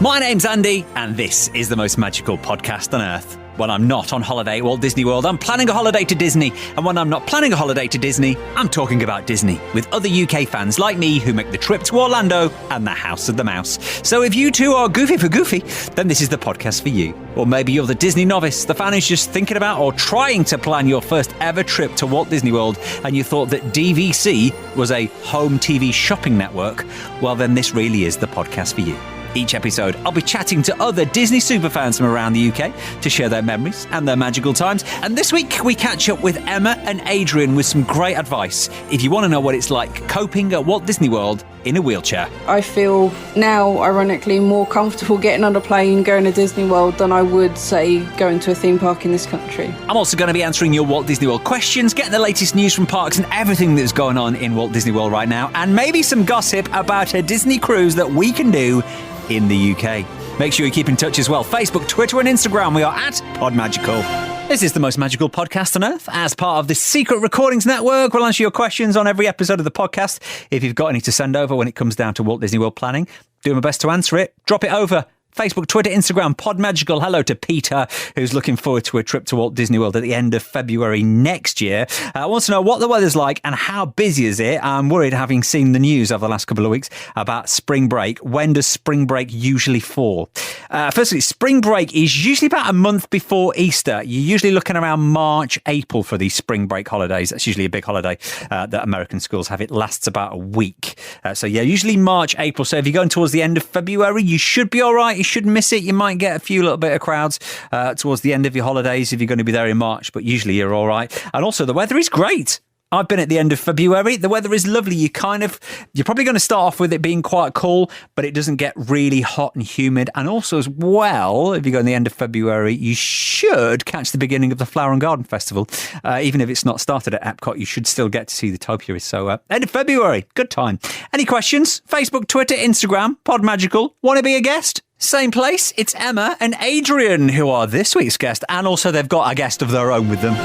My name's Andy, and this is the most magical podcast on earth. When I'm not on holiday at Walt Disney World, I'm planning a holiday to Disney. And when I'm not planning a holiday to Disney, I'm talking about Disney with other UK fans like me who make the trip to Orlando and the House of the Mouse. So if you too are goofy for goofy, then this is the podcast for you. Or maybe you're the Disney novice, the fan who's just thinking about or trying to plan your first ever trip to Walt Disney World, and you thought that DVC was a home TV shopping network. Well, then this really is the podcast for you. Each episode, I'll be chatting to other Disney superfans from around the UK to share their memories and their magical times. And this week, we catch up with Emma and Adrian with some great advice if you want to know what it's like coping at Walt Disney World in a wheelchair. I feel now, ironically, more comfortable getting on a plane going to Disney World than I would, say, going to a theme park in this country. I'm also going to be answering your Walt Disney World questions, getting the latest news from parks and everything that's going on in Walt Disney World right now, and maybe some gossip about a Disney cruise that we can do in the UK. Make sure you keep in touch as well. Facebook, Twitter and Instagram, we are at PodMagical. This is the most magical podcast on earth. As part of the Secret Recordings Network, we'll answer your questions on every episode of the podcast. If you've got any to send over when it comes down to Walt Disney World planning, do my best to answer it. Drop it over. Facebook, Twitter, Instagram, PodMagical. Hello to Peter, who's looking forward to a trip to Walt Disney World at the end of February next year. I want to know what the weather's like and how busy is it. I'm worried, having seen the news over the last couple of weeks, about spring break. When does spring break usually fall? Firstly, spring break is usually about a month before Easter. You're usually looking around March, April for these spring break holidays. That's usually a big holiday that American schools have. It lasts about a week. So yeah, usually March, April. So if you're going towards the end of February, you should be all right. You shouldn't miss it. You might get a few little bit of crowds towards the end of your holidays if you're going to be there in March, but usually you're all right. And also the weather is great. I've been at the end of February. The weather is lovely. You're probably going to start off with it being quite cool, but it doesn't get really hot and humid. And also as well, if you go in the end of February, you should catch the beginning of the Flower and Garden Festival. Even if it's not started at Epcot, you should still get to see the topiaries. So end of February, good time. Any questions? Facebook, Twitter, Instagram, PodMagical. Want to be a guest? Same place. It's Emma and Adrian who are this week's guest. And also they've got a guest of their own with them.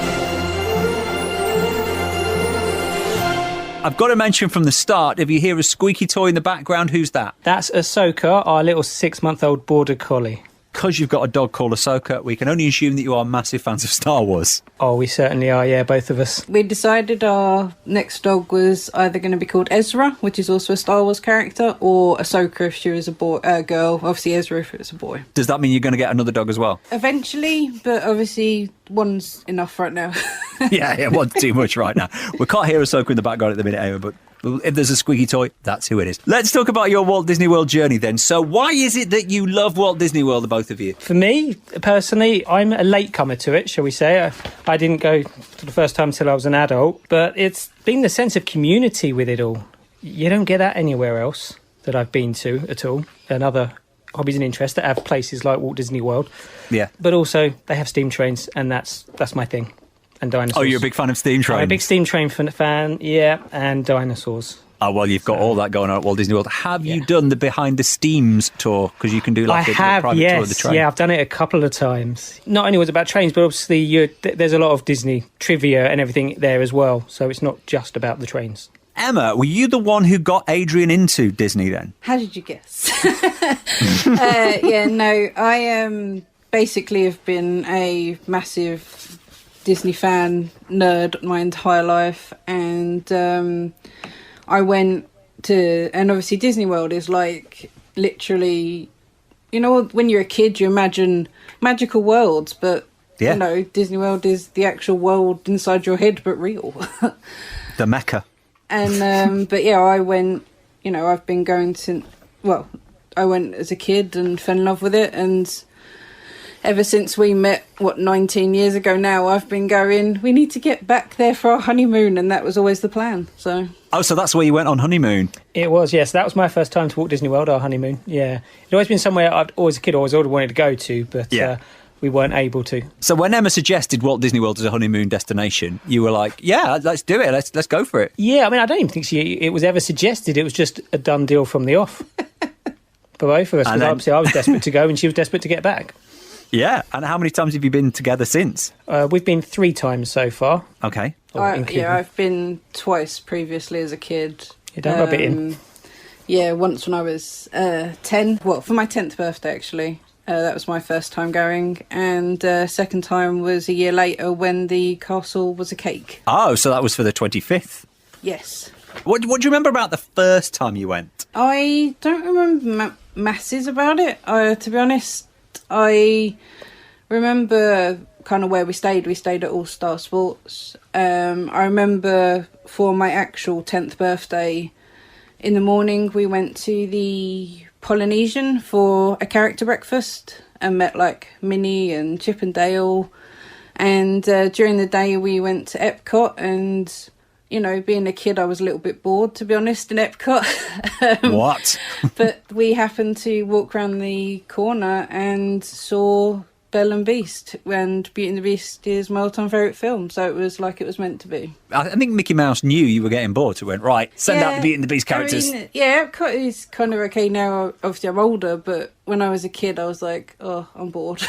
I've got to mention from the start, if you hear a squeaky toy in the background, who's that? That's Ahsoka, our little 6-month-old border collie. Because you've got a dog called Ahsoka, we can only assume that you are massive fans of Star Wars. Oh, we certainly are, yeah, both of us. We decided our next dog was either going to be called Ezra, which is also a Star Wars character, or Ahsoka if she was a girl. Obviously Ezra if it's a boy. Does that mean you're going to get another dog as well? Eventually, but obviously one's enough right now. yeah, one's too much right now. We can't hear Ahsoka in the background at the minute, Emma, but if there's a squeaky toy, that's who it is. Let's talk about your Walt Disney World journey then. So why is it that you love Walt Disney World, the both of you? For me, personally, I'm a latecomer to it, shall we say. I didn't go for the first time until I was an adult, but it's been the sense of community with it all. You don't get that anywhere else that I've been to at all, and other hobbies and interests that have places like Walt Disney World. Yeah. But also, they have steam trains, and that's my thing. And dinosaurs. Oh, you're a big fan of steam trains? I'm a big steam train fan, yeah, and dinosaurs. Oh, well, you've got all that going on at Walt Disney World. Have you done the Behind the Steams tour? Because you can do like a private tour of the train. Yeah, I've done it a couple of times. Not only was it about trains, but obviously there's a lot of Disney trivia and everything there as well. So it's not just about the trains. Emma, were you the one who got Adrian into Disney then? How did you guess? I basically have been a massive Disney fan nerd my entire life, and I went to, and obviously Disney World is like literally, you know, when you're a kid you imagine magical worlds, but you know, Disney World is the actual world inside your head but real. The Mecca. And but yeah, I went, you know, I've been going since, well, I went as a kid and fell in love with it, and ever since we met, 19 years ago now, I've been going, we need to get back there for our honeymoon, and that was always the plan. So that's where you went on honeymoon? It was, yes. That was my first time to Walt Disney World, our honeymoon, yeah. It'd always been somewhere I'd always a kid, always wanted to go to, but we weren't able to. So when Emma suggested Walt Disney World as a honeymoon destination, you were like, yeah, let's do it, let's go for it. Yeah, I mean, I don't even think it was ever suggested. It was just a done deal from the off. For both of us, because obviously I was desperate to go and she was desperate to get back. Yeah, and how many times have you been together since? We've been 3 times so far. Okay. I've been twice previously as a kid. You don't rub it in. Yeah, once when I was 10. Well, for my 10th birthday, actually. That was my first time going. And second time was a year later when the castle was a cake. Oh, so that was for the 25th. Yes. What do you remember about the first time you went? I don't remember masses about it. To be honest, I remember kind of where we stayed. We stayed at All Star Sports. I remember for my actual 10th birthday, in the morning we went to the Polynesian for a character breakfast and met like Minnie and Chip and Dale. And during the day we went to Epcot, and you know, being a kid, I was a little bit bored, to be honest, in Epcot. What? But we happened to walk around the corner and saw Belle and Beast, and Beauty and the Beast is my all-time favourite film, so it was like it was meant to be. I think Mickey Mouse knew you were getting bored, so went, right, send out the Beauty and the Beast characters. I mean, yeah, Epcot is kind of okay now. Obviously, I'm older, but when I was a kid, I was like, oh, I'm bored.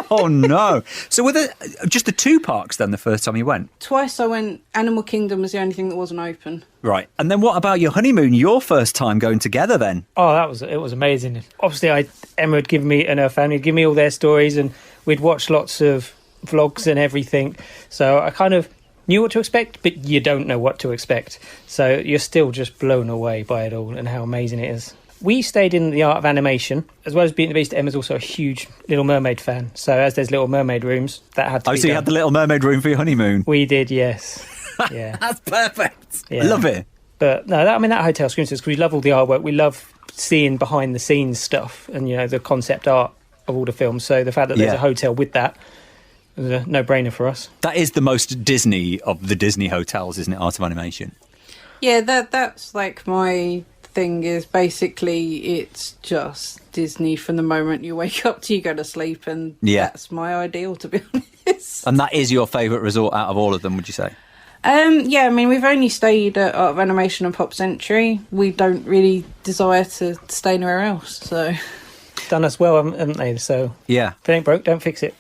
Oh, no. So were there just the two parks then the first time you went? Twice I went. Animal Kingdom was the only thing that wasn't open. Right. And then what about your honeymoon, your first time going together then? Oh, it was amazing. Obviously, Emma had given me, and her family had given me all their stories, and we'd watched lots of vlogs and everything. So I kind of knew what to expect, but you don't know what to expect. So you're still just blown away by it all and how amazing it is. We stayed in the Art of Animation. As well as Beauty and the Beast, Emma's also a huge Little Mermaid fan. So as there's Little Mermaid rooms, that had to be so you done. had the Little Mermaid room for your honeymoon? We did, yes. Yeah. That's perfect. Yeah. I love it. But no, that hotel screams us, because we love all the artwork. We love seeing behind the scenes stuff and, you know, the concept art of all the films. So the fact that there's a hotel with that was a no-brainer for us. That is the most Disney of the Disney hotels, isn't it, Art of Animation? Yeah, that's like my thing is basically it's just Disney from the moment you wake up till you go to sleep, and that's my ideal, to be honest. And that is your favourite resort out of all of them, would you say? Yeah, I mean, we've only stayed at Art of Animation and Pop Century. We don't really desire to stay anywhere else, so... Done us well, haven't they? So yeah, if it ain't broke, don't fix it.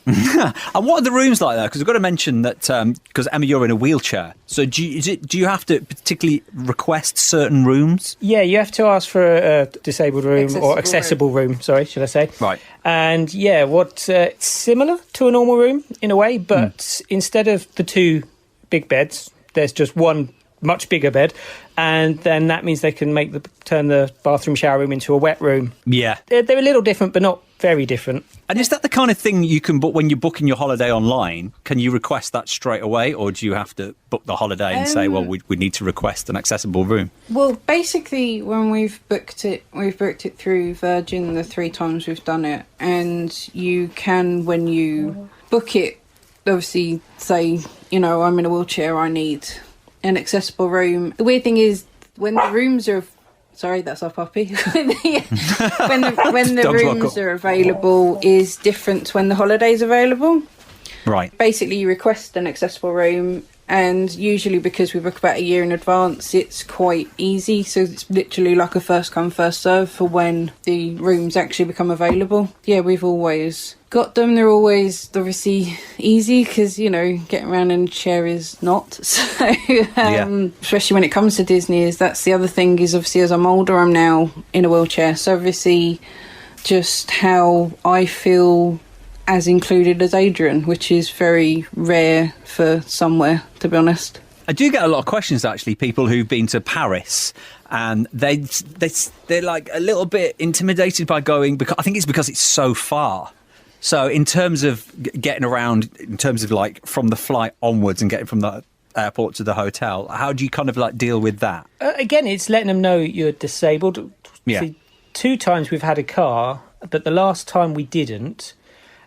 And what are the rooms like there? Because I've got to mention that because Emma, you're in a wheelchair. So do you have to particularly request certain rooms? Yeah, you have to ask for a disabled room or accessible room. Sorry, should I say? Right. And yeah, it's similar to a normal room in a way, but instead of the two big beds, there's just one much bigger bed, and then that means they can turn the bathroom shower room into a wet room. Yeah, they're a little different, but not very different. And is that the kind of thing you can book when you're booking your holiday online? Can you request that straight away, or do you have to book the holiday and say, well, we need to request an accessible room? Well, basically, when we've booked it through Virgin the 3 times we've done it, and you can, when you book it, obviously say, you know, I'm in a wheelchair, I need an accessible room. The weird thing is when the rooms are... Sorry, that's our puppy. when the rooms are available is different to when the holiday's available. Right. Basically, you request an accessible room, and usually because we book about a year in advance, it's quite easy. So it's literally like a first come, first serve for when the rooms actually become available. Yeah, we've always got them. They're always obviously easy because, you know, getting around in a chair is not. So, especially when it comes to Disney, that's the other thing is obviously as I'm older, I'm now in a wheelchair. So obviously just how I feel as included as Adrian, which is very rare for somewhere, to be honest. I do get a lot of questions, actually, people who've been to Paris, and they're like a little bit intimidated by going, because I think it's because it's so far. So in terms of getting around, in terms of like from the flight onwards and getting from the airport to the hotel, how do you kind of like deal with that? Again, it's letting them know you're disabled. Yeah. See, 2 times we've had a car, but the last time we didn't.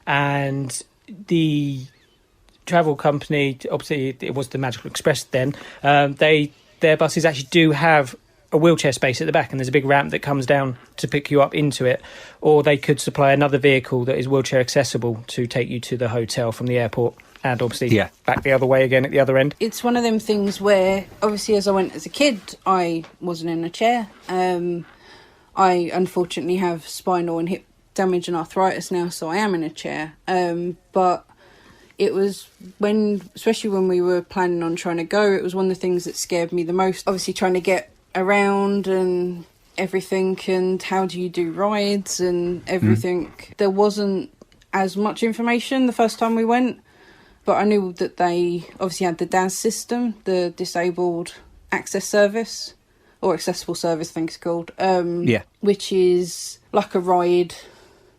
And the travel company, obviously it was the Magical Express then, their buses actually do have a wheelchair space at the back, and there's a big ramp that comes down to pick you up into it. Or they could supply another vehicle that is wheelchair accessible to take you to the hotel from the airport, and obviously back the other way again at the other end. It's one of them things where, obviously, as I went as a kid, I wasn't in a chair. I unfortunately have spinal and hip damage and arthritis now, so I am in a chair. But it was especially when we were planning on trying to go, it was one of the things that scared me the most. Obviously, trying to get around and everything, and how do you do rides and everything. There wasn't as much information the first time we went, but I knew that they obviously had the DAS system, the Disabled Access Service, or Accessible Service, I think it's called, which is like a ride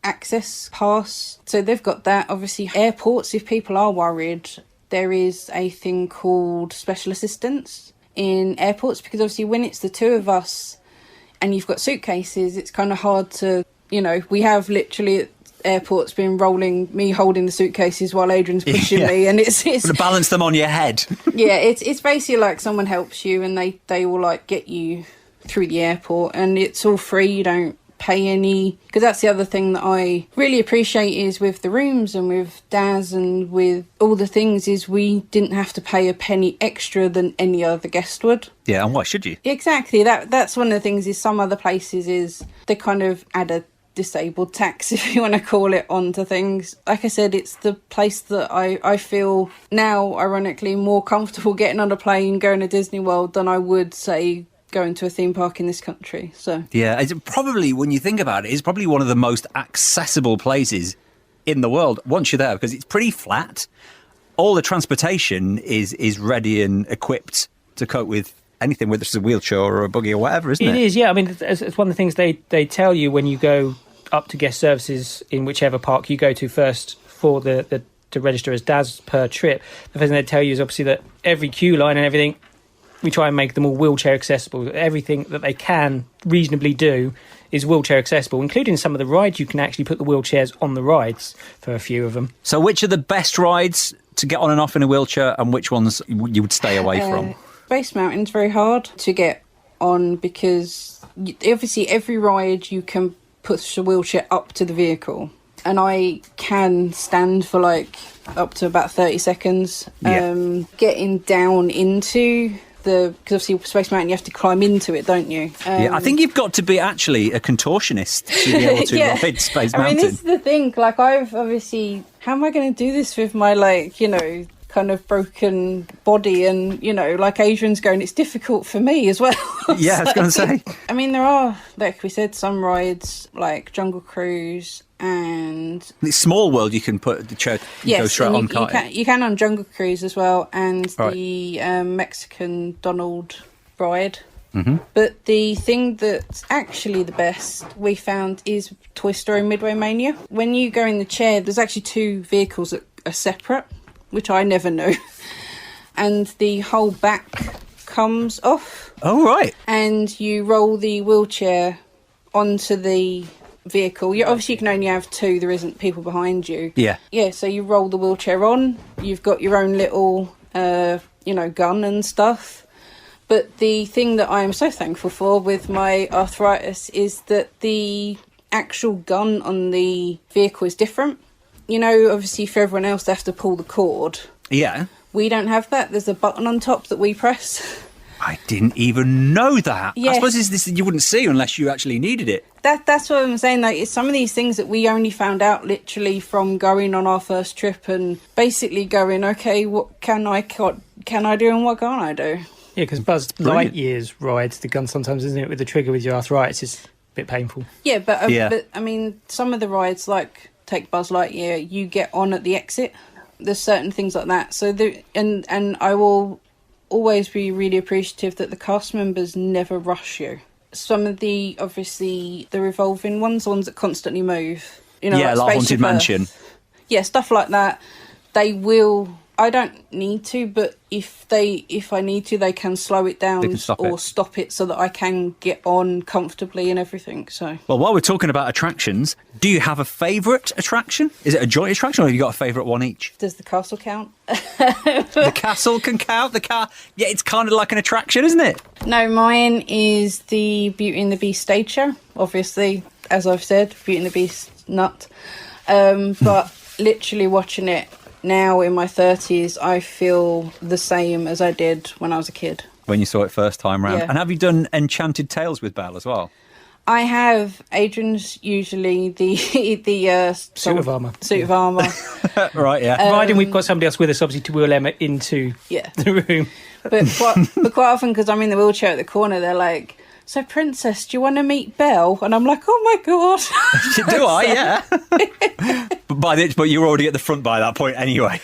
access pass. So they've got that. Obviously, airports, if people are worried, there is a thing called special assistance in airports, because obviously when it's the two of us and you've got suitcases, it's kind of hard to, we have literally at airports been me holding the suitcases while Adrian's pushing me, and it's to balance them on your head. Yeah, it's basically like someone helps you and they will like get you through the airport, and it's all free. You don't pay any, because that's the other thing that I really appreciate is with the rooms and with DAS and with all the things, is we didn't have to pay a penny extra than any other guest would. Yeah, and why should you? Exactly. That's one of the things, is some other places is they kind of add a disabled tax, if you want to call it, onto things. Like I said, it's the place that I feel now, ironically, more comfortable getting on a plane going to Disney World than I would, say, going to a theme park in this country. So yeah, it's probably, when you think about it, it's probably one of the most accessible places in the world once you're there, because it's pretty flat. All the transportation is ready and equipped to cope with anything, whether it's a wheelchair or a buggy or whatever, isn't it? It is, yeah. I mean, it's one of the things they tell you when you go up to guest services in whichever park you go to first for to register as DAS per trip. The first thing they tell you is obviously that every queue line and everything, we try and make them all wheelchair accessible. Everything that they can reasonably do is wheelchair accessible, including some of the rides. You can actually put the wheelchairs on the rides for a few of them. So which are the best rides to get on and off in a wheelchair, and which ones you would stay away from? Space Mountain's very hard to get on, because obviously every ride you can push a wheelchair up to the vehicle, and I can stand for like up to about 30 seconds. Getting down into because obviously Space Mountain, you have to climb into it, don't you? Yeah, I think you've got to be actually a contortionist to be able to ride Space Mountain. I mean, this is the thing. Like, I've obviously, how am I going to do this with my, like, kind of broken body? And, like Adrian's going, it's difficult for me as well. Yeah, I was going to say. I mean, there are, like we said, some rides like Jungle Cruise and It's Small World. You can put the chair, go straight on kite. You can on Jungle Cruise as well, and the Mexican Donald ride. Mm-hmm. But the thing that's actually the best we found is Toy Story Midway Mania. When you go in the chair, there's actually two vehicles that are separate, which I never knew. And the whole back comes off. Oh, right. And you roll the wheelchair onto the vehicle. Obviously you can only have two, there isn't people behind you. Yeah, so you roll the wheelchair on, you've got your own little gun and stuff. But the thing that I am so thankful for with my arthritis is that the actual gun on the vehicle is different. Obviously for everyone else they have to pull the cord. Yeah. We don't have that. There's a button on top that we press. I didn't even know that. Yes. I suppose this you wouldn't see unless you actually needed it. That's what I'm saying. Like, it's some of these things that we only found out literally from going on our first trip and basically going, okay, what can I do and what can't I do? Yeah, because Buzz Lightyear's rides, the gun sometimes, isn't it, with the trigger with your arthritis, is a bit painful. Yeah, but I mean, some of the rides, like take Buzz Lightyear, you get on at the exit. There's certain things like that. So and I will always be really appreciative that the cast members never rush you. Some of the, obviously, the revolving ones, the ones that constantly move. Like Haunted Mansion. Yeah, stuff like that. They will. I don't need to, but if I need to, they can slow it down stop it so that I can get on comfortably and everything. So. Well, while we're talking about attractions, do you have a favourite attraction? Is it a joint attraction, or have you got a favourite one each? Does the castle count? The castle can count. Yeah, it's kind of like an attraction, isn't it? No, mine is the Beauty and the Beast stage show. Obviously, as I've said, Beauty and the Beast nut. But literally watching it now in my 30s, I feel the same as I did when I was a kid. When you saw it first time round. Yeah. And have you done Enchanted Tales with Belle as well? I have. Adrian's usually the Suit of armour. Suit of armour. Right, yeah. Providing we've got somebody else with us, obviously, to wheel Emma into the room. But quite often, because I'm in the wheelchair at the corner, they're like, "So, Princess, do you want to meet Belle?" And I'm like, "Oh my god!" Do I? Yeah. But you're already at the front by that point anyway.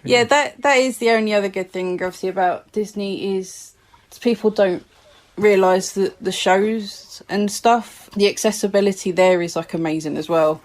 Yeah, that is the only other good thing, obviously, about Disney is people don't realise that the shows and stuff, the accessibility there is like amazing as well.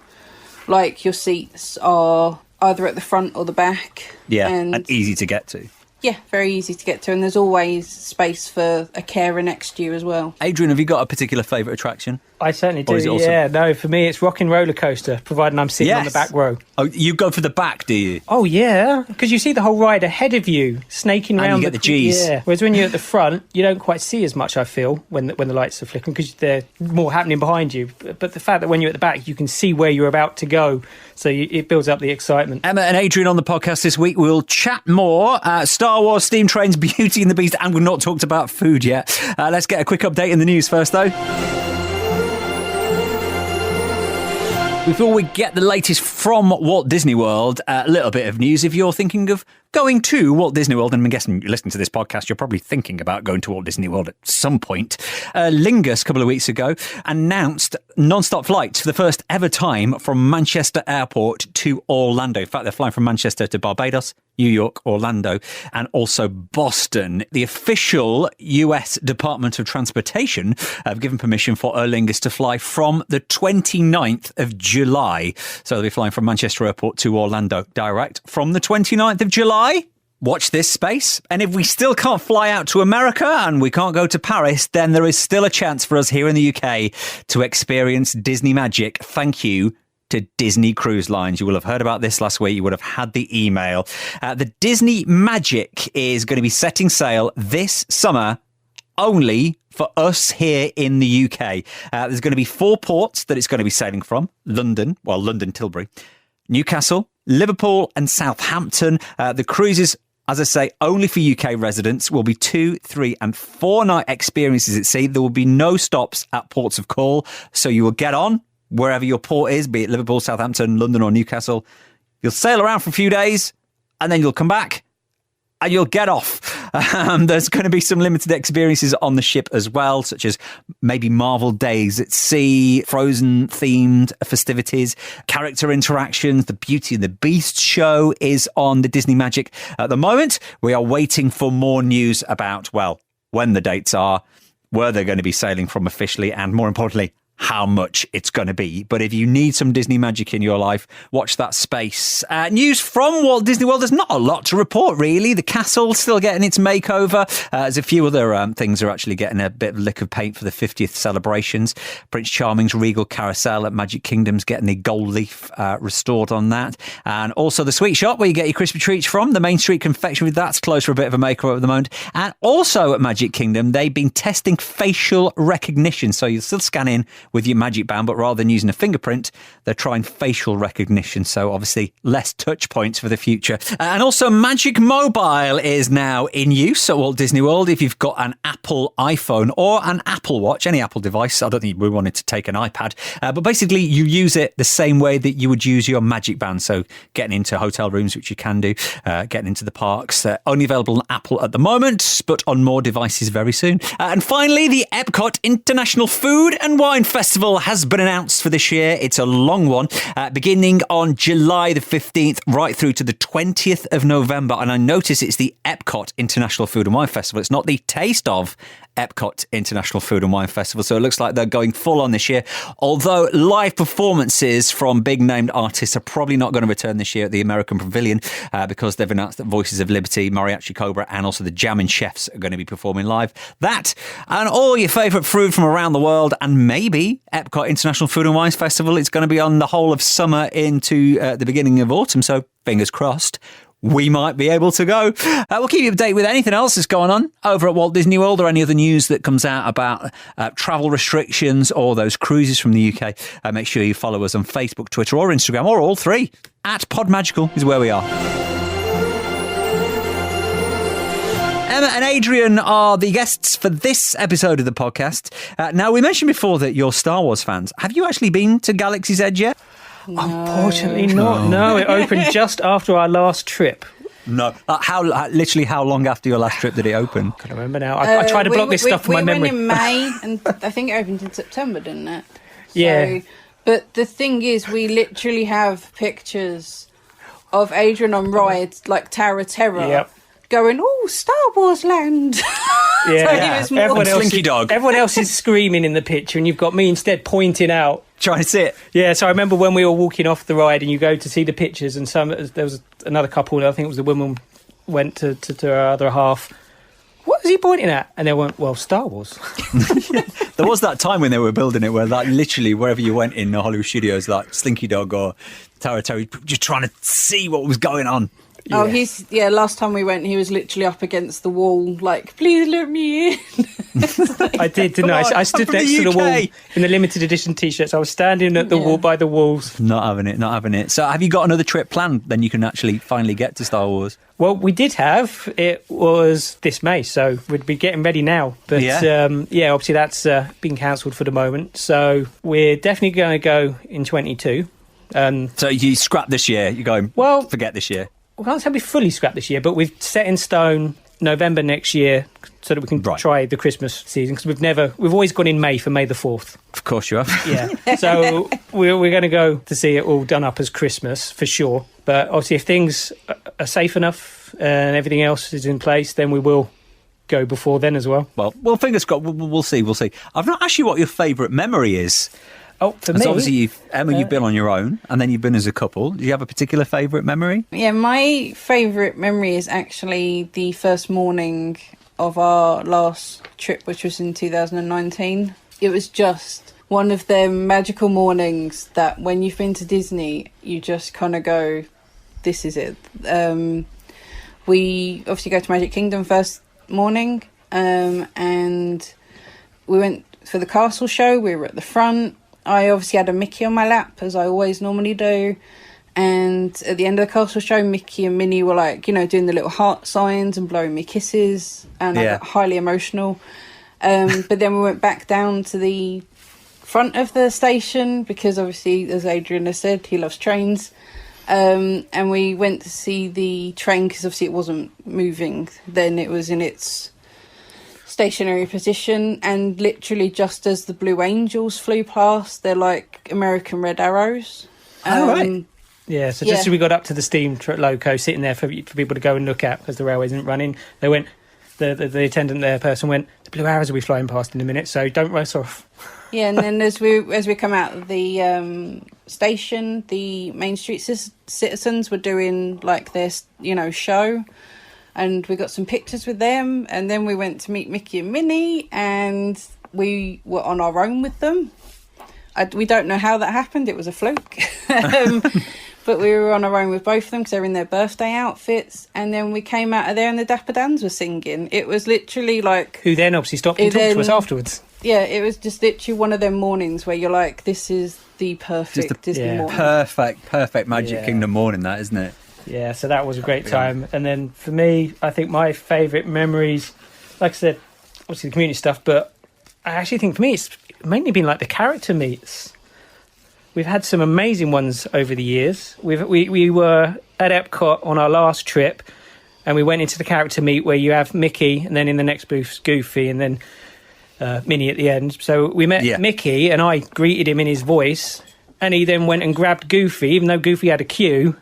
Like your seats are either at the front or the back. Yeah, and easy to get to. Yeah, very easy to get to, and there's always space for a carer next to you as well. Adrian, have you got a particular favourite attraction? I certainly do, Awesome? yeah. No, for me, it's Rockin' Roller Coaster, providing I'm sitting on the back row. Oh, you go for the back, do you? Oh, yeah, because you see the whole ride ahead of you, snaking around. And you get the G's. Yeah, whereas when you're at the front, you don't quite see as much, I feel, when the lights are flickering, because there's more happening behind you. But the fact that when you're at the back, you can see where you're about to go, so it builds up the excitement. Emma and Adrian on the podcast this week. We'll chat more. Star Wars, Steam Trains, Beauty and the Beast, and we've not talked about food yet. Let's get a quick update in the news first, though. Before we get the latest from Walt Disney World, a little bit of news. If you're thinking of going to Walt Disney World, and I'm guessing you're listening to this podcast, you're probably thinking about going to Walt Disney World at some point. Lingus, a couple of weeks ago, announced non-stop flights for the first ever time from Manchester Airport to Orlando. In fact, they're flying from Manchester to Barbados, New York, Orlando, and also Boston. The official US Department of Transportation have given permission for Aer Lingus to fly from the 29th of July. So they'll be flying from Manchester Airport to Orlando direct from the 29th of July. Watch this space. And if we still can't fly out to America and we can't go to Paris, then there is still a chance for us here in the UK to experience Disney magic. Thank you to Disney Cruise Lines. You will have heard about this last week. You would have had the email. The Disney Magic is going to be setting sail this summer only for us here in the UK. There's going to be 4 ports that it's going to be sailing from. London, Tilbury, Newcastle, Liverpool and Southampton. The cruises, as I say, only for UK residents, will be 2, 3 and 4 night experiences at sea. There will be no stops at ports of call. So you will get on wherever your port is, be it Liverpool, Southampton, London or Newcastle. You'll sail around for a few days and then you'll come back and you'll get off. There's going to be some limited experiences on the ship as well, such as maybe Marvel Days at Sea, Frozen-themed festivities, character interactions. The Beauty and the Beast show is on the Disney Magic. At the moment, we are waiting for more news about, well, when the dates are, where they're going to be sailing from officially, and more importantly, how much it's going to be. But if you need some Disney magic in your life, watch that space. News from Walt Disney World. There's not a lot to report, really. The castle still getting its makeover. There's a few other things are actually getting a bit of lick of paint for the 50th celebrations. Prince Charming's Regal Carousel at Magic Kingdom's getting the gold leaf restored on that. And also the sweet shop where you get your crispy treats from. The Main Street Confectionery, that's closed for a bit of a makeover at the moment. And also at Magic Kingdom, they've been testing facial recognition. So you'll still scan in with your Magic Band, but rather than using a fingerprint, they're trying facial recognition. So obviously less touch points for the future. And also Magic Mobile is now in use at Walt Disney World. If you've got an Apple iPhone or an Apple Watch, any Apple device, I don't think we wanted to take an iPad, but basically you use it the same way that you would use your Magic Band. So getting into hotel rooms, which you can do, getting into the parks, only available on Apple at the moment, but on more devices very soon. And finally, the Epcot International Food and Wine Festival has been announced for this year. It's a long one, beginning on July the 15th right through to the 20th of November. And I notice it's the Epcot International Food and Wine Festival. It's not the Taste of Epcot International Food and Wine Festival. So it looks like they're going full on this year. Although live performances from big named artists are probably not going to return this year at the American Pavilion because they've announced that Voices of Liberty, Mariachi Cobra and also the Jammin' Chefs are going to be performing live. That and all your favourite food from around the world, and maybe Epcot International Food and Wines Festival. It's going to be on the whole of summer into the beginning of autumn. So fingers crossed, we might be able to go. We'll keep you updated with anything else that's going on over at Walt Disney World or any other news that comes out about travel restrictions or those cruises from the UK. Make sure you follow us on Facebook, Twitter or Instagram, or all three. @PodMagical is where we are. Emma Emma and Adrian are the guests for this episode of the podcast. Now, we mentioned before that you're Star Wars fans. Have you actually been to Galaxy's Edge yet? No. Unfortunately not. No, it opened just after our last trip. No. Literally how long after your last trip did it open? I can't remember now. I tried to block this stuff from my memory. We went in May, and I think it opened in September, didn't it? Yeah. So, but the thing is, we literally have pictures of Adrian on rides like Tower of Terror. Yep. Going, oh, Star Wars land. Yeah, So it was more Slinky Dog. Everyone else is screaming in the picture, and you've got me instead pointing out. Trying to see it. Yeah, so I remember when we were walking off the ride, and you go to see the pictures, and there was another couple. I think it was the woman went to her other half. What was he pointing at? And they went, well, Star Wars. There was that time when they were building it where, like, literally wherever you went in the Hollywood studios, like Slinky Dog or Tower of Terror, just trying to see what was going on. Yeah. Oh, last time we went, he was literally up against the wall, like, please let me in. I did, didn't I? I stood next to the wall in the limited edition T-shirts. I was standing at the wall by the walls. Not having it. So have you got another trip planned? Then you can actually finally get to Star Wars. Well, we did have. It was this May, so we'd be getting ready now. But obviously that's been cancelled for the moment. So we're definitely going to go in 22. So you scrap this year. You're going, well, forget this year. We can't say we fully scrapped this year, but we've set in stone November next year so that we can try the Christmas season, because we've always gone in May for May the 4th. Of course you have. Yeah. So we're going to go to see it all done up as Christmas for sure. But obviously if things are safe enough and everything else is in place, then we will go before then as well. Well, fingers crossed. We'll see. I've not asked you what your favourite memory is. Oh, for me, obviously, you've been on your own, and then you've been as a couple. Do you have a particular favourite memory? Yeah, my favourite memory is actually the first morning of our last trip, which was in 2019. It was just one of them magical mornings that when you've been to Disney, you just kind of go, this is it. We obviously go to Magic Kingdom first morning, and we went for the castle show. We were at the front. I obviously had a Mickey on my lap, as I always normally do. And at the end of the castle show, Mickey and Minnie were like, doing the little heart signs and blowing me kisses. And I got highly emotional. But then we went back down to the front of the station because obviously, as Adrian has said, he loves trains. And we went to see the train because obviously it wasn't moving. Then it was in its stationary position, and literally just as the Blue Angels flew past, they're like American Red Arrows. Right. Yeah, so just as we got up to the steam loco sitting there for people to go and look at because the railway isn't running, they went, the attendant there person went, the Blue Arrows will be flying past in a minute, so don't rush off. Yeah, and then as we come out of the station, the Main Street citizens were doing like their show. And we got some pictures with them, and then we went to meet Mickey and Minnie, and we were on our own with them. We don't know how that happened. It was a fluke. But we were on our own with both of them because they're in their birthday outfits. And then we came out of there and the Dapper Dans were singing. It was literally like... Who then obviously stopped and talked to us afterwards. Yeah, it was just literally one of them mornings where you're like, this is the perfect Disney morning. Perfect Magic Kingdom morning, that, isn't it? Yeah, so that was a great time. And then for me, I think my favourite memories, like I said, obviously the community stuff, but I actually think for me it's mainly been like the character meets. We've had some amazing ones over the years. We were at Epcot on our last trip, and we went into the character meet where you have Mickey, and then in the next booth's Goofy, and then Minnie at the end. So we met Mickey, and I greeted him in his voice, and he then went and grabbed Goofy, even though Goofy had a queue.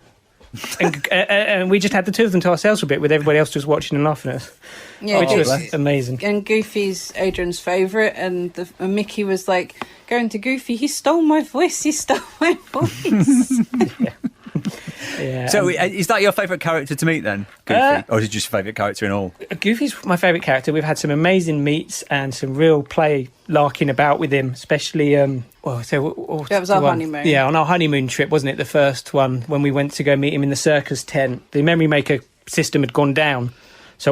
And we just had the two of them to ourselves for a bit, with everybody else just watching and laughing at us, which was amazing. And Goofy's Adrian's favourite, and Mickey was like, going to Goofy, he stole my voice. Yeah. So is that your favourite character to meet then, Goofy? Or is it just your favourite character in all? Goofy's my favourite character. We've had some amazing meets and some real play larking about with him, especially... that was our honeymoon. Yeah, on our honeymoon trip, wasn't it? The first one, when we went to go meet him in the circus tent. The Memory Maker system had gone down. So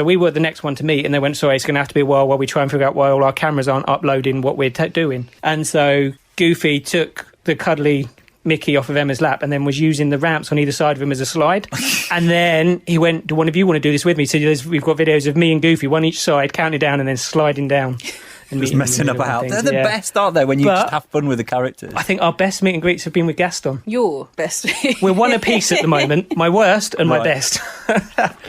we were the next one to meet, and they went, sorry, it's going to have to be a while we try and figure out why all our cameras aren't uploading what we're doing. And so Goofy took the cuddly Mickey off of Emma's lap and then was using the ramps on either side of him as a slide. And then he went, do one of you want to do this with me? So we've got videos of me and Goofy, one each side, counting down and then sliding down. Just messing about. They're the best, aren't they, when you just have fun with the characters? I think our best meet and greets have been with Gaston. Your best. We're one apiece at the moment. My worst and my best.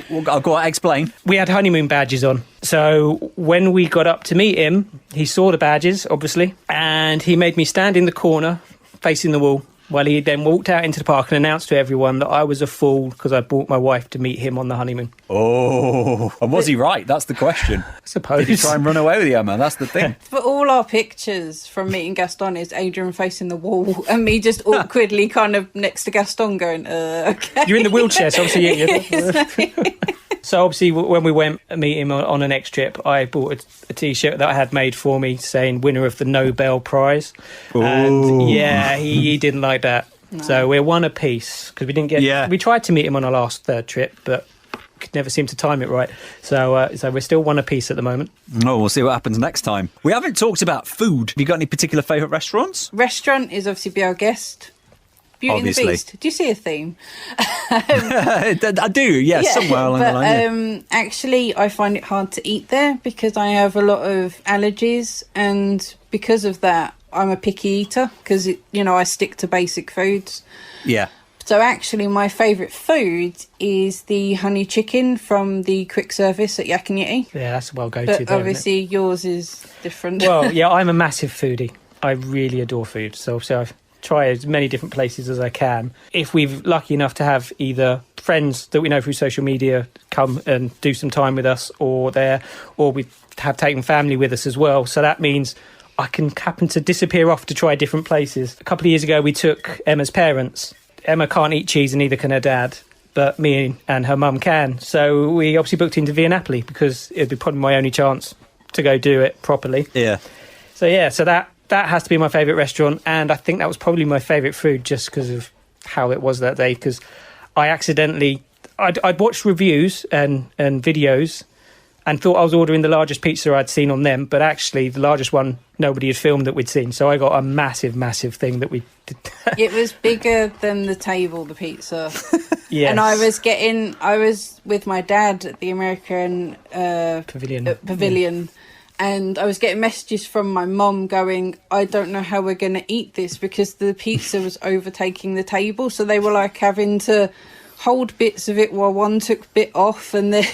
Well, I'll go on, explain. We had honeymoon badges on. So when we got up to meet him, he saw the badges, obviously, and he made me stand in the corner facing the wall while he then walked out into the park and announced to everyone that I was a fool because I brought my wife to meet him on the honeymoon. Oh, and was he right? That's the question. I suppose. Did he try and run away with you, Emma? That's the thing. But all our pictures from meeting Gaston is Adrian facing the wall and me just awkwardly kind of next to Gaston going, okay. You're in the wheelchair, so obviously... So obviously when we went to meet him on a next trip, I bought a T-shirt that I had made for me saying winner of the Nobel Prize. Ooh. And yeah, he didn't like that. No. So we're one apiece because we didn't get... Yeah. We tried to meet him on our last third trip, but could never seem to time it right. So we're still one apiece at the moment. Oh, we'll see what happens next time. We haven't talked about food. Have you got any particular favourite restaurants? Restaurant is obviously Be Our Guest. Beauty Obviously. and the Beast. Do you see a theme? I do, yes, somewhere along the line. Actually, I find it hard to eat there because I have a lot of allergies, and because of that, I'm a picky eater because I stick to basic foods. Yeah. So actually, my favourite food is the honey chicken from the quick service at Yak and Yeti. Yeah, that's a well go-to. But obviously, yours is different. Well, yeah, I'm a massive foodie. I really adore food, so I've try as many different places as I can. If we're lucky enough to have either friends that we know through social media come and do some time with us or we have taken family with us as well. So that means I can happen to disappear off to try different places. A couple of years ago, we took Emma's parents. Emma can't eat cheese and neither can her dad, but me and her mum can. So we obviously booked into Via Napoli because it'd be probably my only chance to go do it properly. Yeah. So that has to be my favourite restaurant, and I think that was probably my favourite food just because of how it was that day, because I accidentally... I'd watched reviews and videos and thought I was ordering the largest pizza I'd seen on them, but actually the largest one nobody had filmed that we'd seen, so I got a massive thing that we did. It was bigger than the table, the pizza. Yes. And I was with my dad at the American Pavilion. And I was getting messages from my mum going, I don't know how we're going to eat this because the pizza was overtaking the table. So they were like having to hold bits of it while one took bit off. And then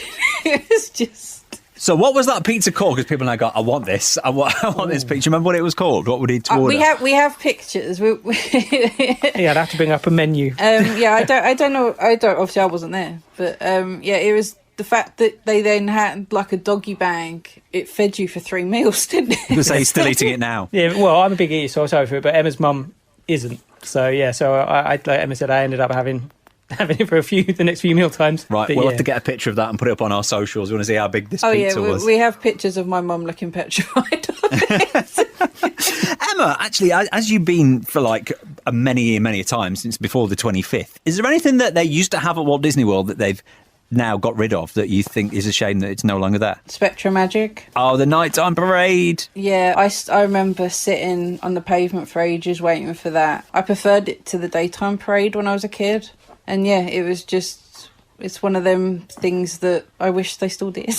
it was just... So what was that pizza called? Because people now go, I want this. I want this picture. Remember what it was called? What would he order? We have pictures. Yeah, I'd have to bring up a menu. I don't know. Obviously, I wasn't there. But it was... The fact that they then had like a doggy bag, it fed you for 3 meals, didn't it? Because he's still eating it now. Yeah, well, I'm a big eater, so I was over it, but Emma's mum isn't. So yeah, like Emma said, I ended up having it for the next few meal times. Right, we'll have to get a picture of that and put it up on our socials. We want to see how big this pizza was. We have pictures of my mum looking petrified of it. Emma, actually, as you've been for like many times since before the 25th, is there anything that they used to have at Walt Disney World that they've now got rid of that you think is a shame that it's no longer there? Spectra Magic. Oh, the nighttime parade. Yeah, I remember sitting on the pavement for ages waiting for that. I preferred it to the daytime parade when I was a kid. And yeah, it's one of them things that I wish they still did.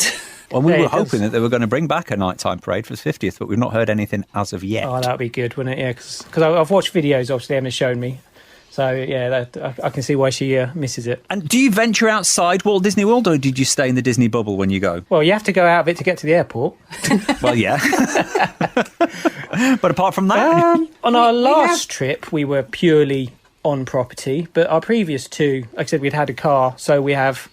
Well, we were hoping that they were going to bring back a nighttime parade for the 50th, but we've not heard anything as of yet. Oh, that would be good, wouldn't it? Yeah, because I've watched videos, obviously Emma's shown me. So, yeah, I can see why she misses it. And do you venture outside Walt Disney World, or did you stay in the Disney bubble when you go? Well, you have to go out of it to get to the airport. Well, yeah. But apart from that... on our last trip, we were purely on property. But our previous two, like I said, we'd had a car. So we've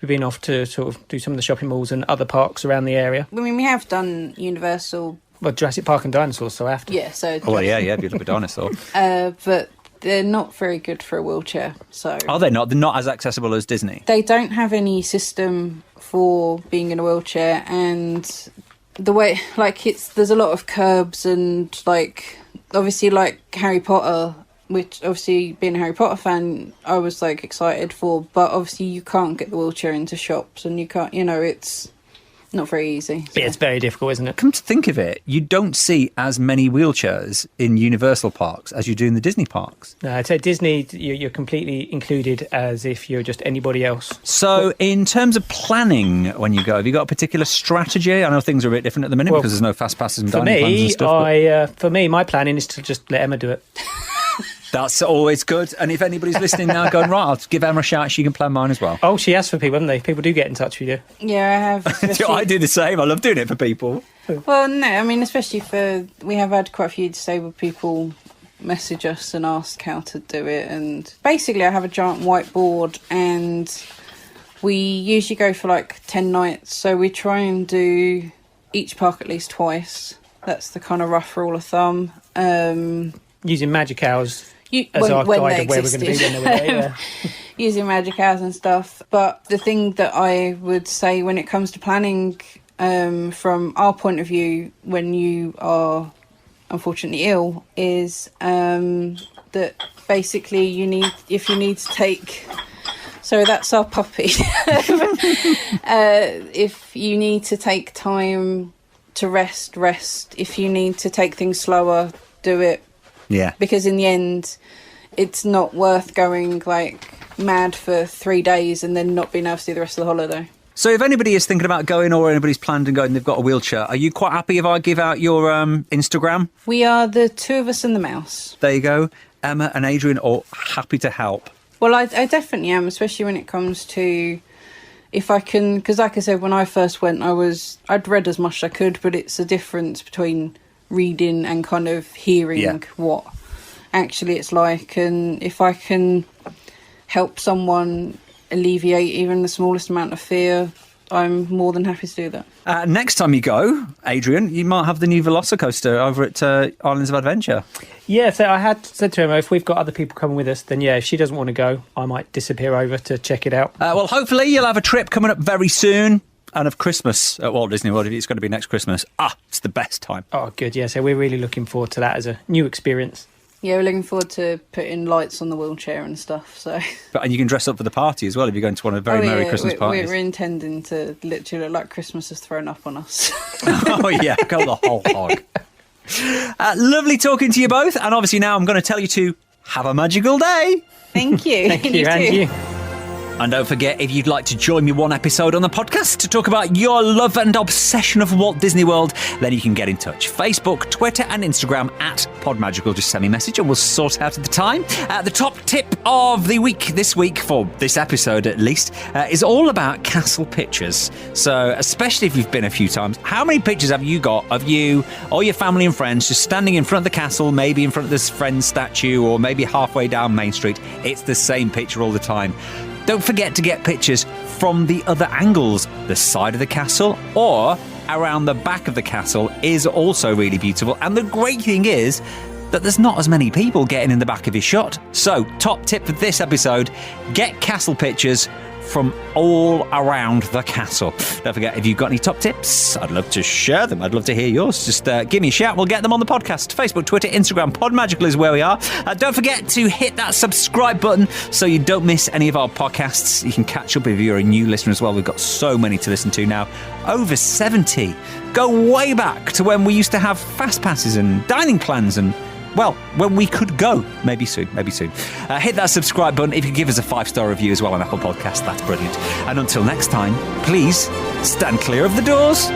been off to sort of do some of the shopping malls and other parks around the area. I mean, we have done Universal... Well, Jurassic Park and dinosaurs, so after. Yeah, so... Oh, well, yeah, Beautiful Dinosaur. But... They're not very good for a wheelchair, so... Are they not? They're not as accessible as Disney? They don't have any system for being in a wheelchair, and the way... there's a lot of curbs and, obviously, Harry Potter, which, obviously, being a Harry Potter fan, I was, excited for, but obviously you can't get the wheelchair into shops, and you can't, it's... not very easy. So. Yeah, it's very difficult, isn't it? Come to think of it, you don't see as many wheelchairs in Universal parks as you do in the Disney parks. No, I'd say Disney, you're completely included as if you're just anybody else. So in terms of planning when you go, have you got a particular strategy? I know things are a bit different at the minute because there's no fast passes and dining plans and stuff. For me, my planning is to just let Emma do it. That's always good. And if anybody's listening now going, right, I'll give Emma a shout, she can plan mine as well. Oh, she has for people, haven't they? People do get in touch with you. Yeah, I have. I do the same. I love doing it for people. Well, no, I mean, especially we have had quite a few disabled people message us and ask how to do it. And basically, I have a giant whiteboard and we usually go for like 10 nights. So we try and do each park at least twice. That's the kind of rough rule of thumb. Using magic hours as when our guide of where we're existed. going to be when they were there. Using magic hours and stuff. But the thing that I would say when it comes to planning, from our point of view, when you are unfortunately ill, is that basically if you need to take... So that's our puppy. If you need to take time to rest. If you need to take things slower, do it. Yeah. Because in the end, it's not worth going like mad for 3 days and then not being able to do the rest of the holiday. So if anybody is thinking about going or anybody's planned and going, they've got a wheelchair, are you quite happy if I give out your Instagram? We are the two of us and the mouse. There you go. Emma and Adrian are happy to help. Well, I definitely am, especially when it comes to if I can, because like I said, when I first went, I'd read as much as I could, but it's a difference between reading and kind of hearing what actually it's like. And if I can help someone alleviate even the smallest amount of fear, I'm more than happy to do that. Next time you go, Adrian, you might have the new Velocicoaster over at Islands of Adventure. Yeah, so I had said to Emma, if we've got other people coming with us, then yeah, if she doesn't want to go, I might disappear over to check it out. Well, hopefully you'll have a trip coming up very soon. And of Christmas at Walt Disney World, if it's going to be next Christmas. It's the best time. Oh, good, yeah, so we're really looking forward to that as a new experience. Yeah, we're looking forward to putting lights on the wheelchair and stuff. So, and you can dress up for the party as well if you're going to one of the very Merry Christmas parties. We're intending to literally look like Christmas has thrown up on us. Oh yeah, go the whole hog. Lovely talking to you both, and obviously now I'm going to tell you to have a magical day. Thank you. Thank you, and you. And don't forget, if you'd like to join me one episode on the podcast to talk about your love and obsession of Walt Disney World, then you can get in touch. Facebook, Twitter and Instagram at PodMagical. Just send me a message and we'll sort it out at the time. The top tip of the week this week, for this episode at least, is all about castle pictures. So especially if you've been a few times, how many pictures have you got of you or your family and friends just standing in front of the castle, maybe in front of this friend's statue or maybe halfway down Main Street? It's the same picture all the time. Don't forget to get pictures from the other angles. The side of the castle or around the back of the castle is also really beautiful. And the great thing is that there's not as many people getting in the back of your shot. So, top tip for this episode, get castle pictures from all around the castle. Don't forget, if you've got any top tips, I'd love to share them. I'd love to hear yours. Just give me a shout. We'll get them on the podcast. Facebook, Twitter, Instagram, PodMagical is where we are. Don't forget to hit that subscribe button so you don't miss any of our podcasts. You can catch up if you're a new listener as well. We've got so many to listen to now. Over 70. Go way back to when we used to have fast passes and dining plans and, well, when we could go. Maybe soon. Hit that subscribe button. If you give us a 5-star review as well on Apple Podcasts, that's brilliant. And until next time, please stand clear of the doors.